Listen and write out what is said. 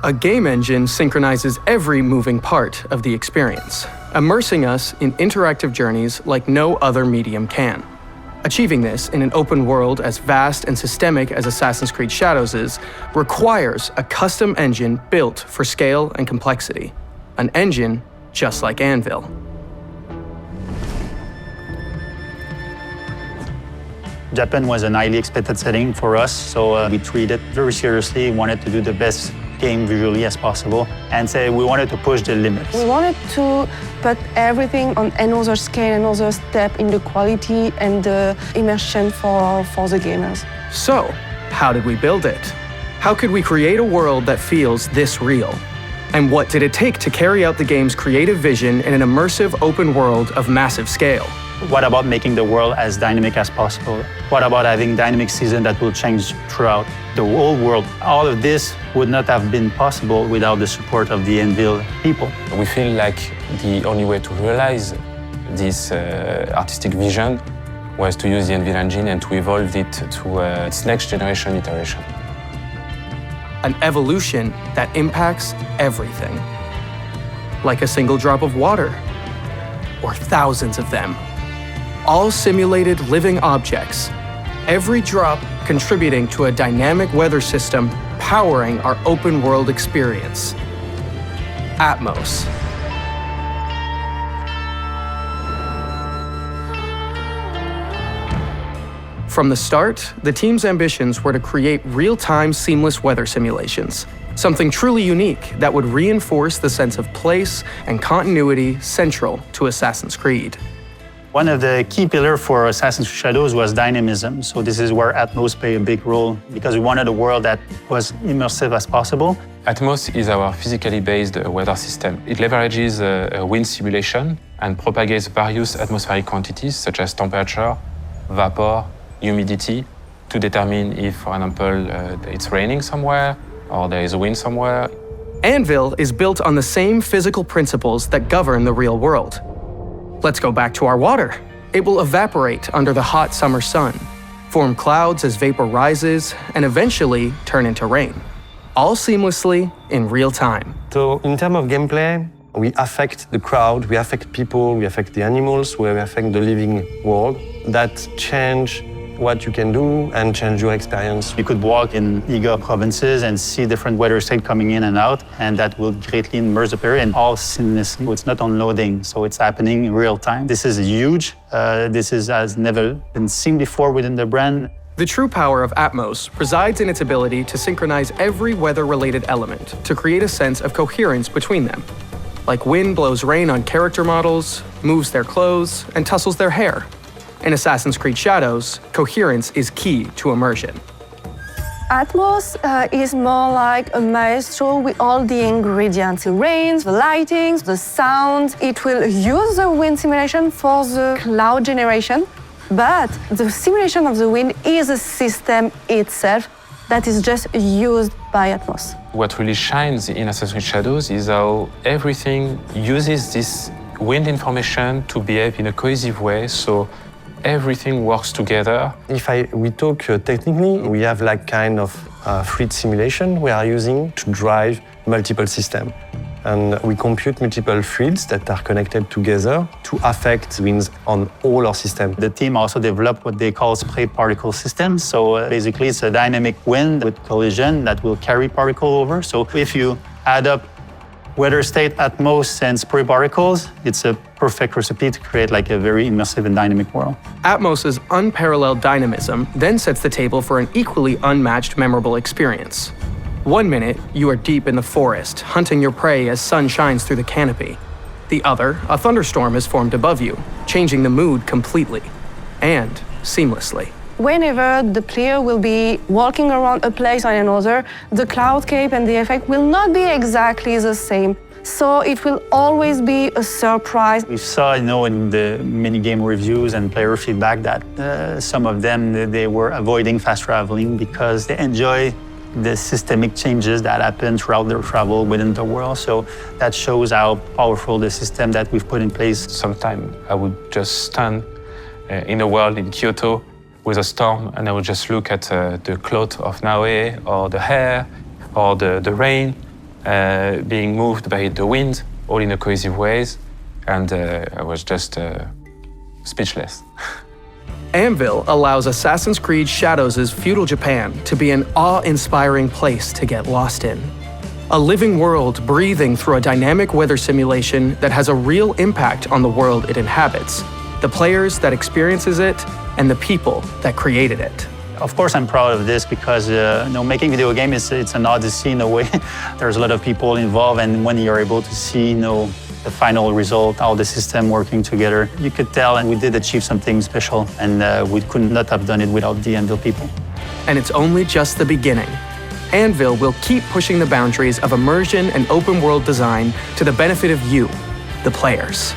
A game engine synchronizes every moving part of the experience, immersing us in interactive journeys like no other medium can. Achieving this in an open world as vast and systemic as Assassin's Creed Shadows is requires a custom engine built for scale and complexity. An engine just like ANVIL. Japan was an highly expected setting for us, so we treated it very seriously, wanted to do the best game visually as possible, and we wanted to push the limits. We wanted to put everything on another scale, another step in the quality and the immersion for the gamers. So, how did we build it? How could we create a world that feels this real? And what did it take to carry out the game's creative vision in an immersive open world of massive scale? What about making the world as dynamic as possible? What about having dynamic seasons that will change throughout the whole world? All of this would not have been possible without the support of the ANVIL people. We feel like the only way to realize this artistic vision was to use the ANVIL engine and to evolve it to its next generation iteration. An evolution that impacts everything. Like a single drop of water, or thousands of them. All simulated living objects, every drop contributing to a dynamic weather system powering our open world experience. Atmos. From the start, the team's ambitions were to create real-time seamless weather simulations, something truly unique that would reinforce the sense of place and continuity central to Assassin's Creed. One of the key pillars for Assassin's Creed Shadows was dynamism. So this is where Atmos played a big role because we wanted a world that was immersive as possible. Atmos is our physically based weather system. It leverages a wind simulation and propagates various atmospheric quantities such as temperature, vapor, humidity to determine if, for example, it's raining somewhere or there is a wind somewhere. ANVIL is built on the same physical principles that govern the real world. Let's go back to our water. It will evaporate under the hot summer sun, form clouds as vapor rises, and eventually turn into rain, all seamlessly in real time. So in terms of gameplay, we affect the crowd, we affect people, we affect the animals, we affect the living world. That change what you can do and change your experience. You could walk in Iga provinces and see different weather states coming in and out, and that will greatly immerse the player and all seamlessly. It's not on loading, so it's happening in real time. This is huge. This has never been seen before within the brand. The true power of Atmos resides in its ability to synchronize every weather-related element to create a sense of coherence between them. Like wind blows rain on character models, moves their clothes, and tussles their hair. In Assassin's Creed Shadows, coherence is key to immersion. Atmos is more like a maestro with all the ingredients. The rains, the lightings, the sounds. It will use the wind simulation for the cloud generation, but the simulation of the wind is a system itself that is just used by Atmos. What really shines in Assassin's Creed Shadows is how everything uses this wind information to behave in a cohesive way, so everything works together. If we talk technically, we have like kind of fluid simulation we are using to drive multiple systems. And we compute multiple fluids that are connected together to affect winds on all our systems. The team also developed what they call spray particle systems. So basically it's a dynamic wind with collision that will carry particle over. So if you add up weather state, Atmos, and spray particles, it's a perfect recipe to create like a very immersive and dynamic world. Atmos's unparalleled dynamism then sets the table for an equally unmatched memorable experience. 1 minute, you are deep in the forest, hunting your prey as sun shines through the canopy. The other, a thunderstorm is formed above you, changing the mood completely and seamlessly. Whenever the player will be walking around a place or another, the cloudscape and the effect will not be exactly the same. So it will always be a surprise. We saw, in the mini-game reviews and player feedback that some of them, they were avoiding fast traveling because they enjoy the systemic changes that happen throughout their travel within the world. So that shows how powerful the system that we've put in place. Sometimes I would just stand in a world in Kyoto with a storm, and I would just look at the cloth of Naoe, or the hair, or the rain, being moved by the wind, all in a cohesive ways, and I was just speechless. ANVIL allows Assassin's Creed Shadows' feudal Japan to be an awe-inspiring place to get lost in. A living world breathing through a dynamic weather simulation that has a real impact on the world it inhabits, the players that experiences it, and the people that created it. Of course, I'm proud of this because making video game it's an odyssey in a way. There's a lot of people involved, and when you're able to see the final result, all the system working together, you could tell, and we did achieve something special, and we could not have done it without the ANVIL people. And it's only just the beginning. ANVIL will keep pushing the boundaries of immersion and open world design to the benefit of you, the players.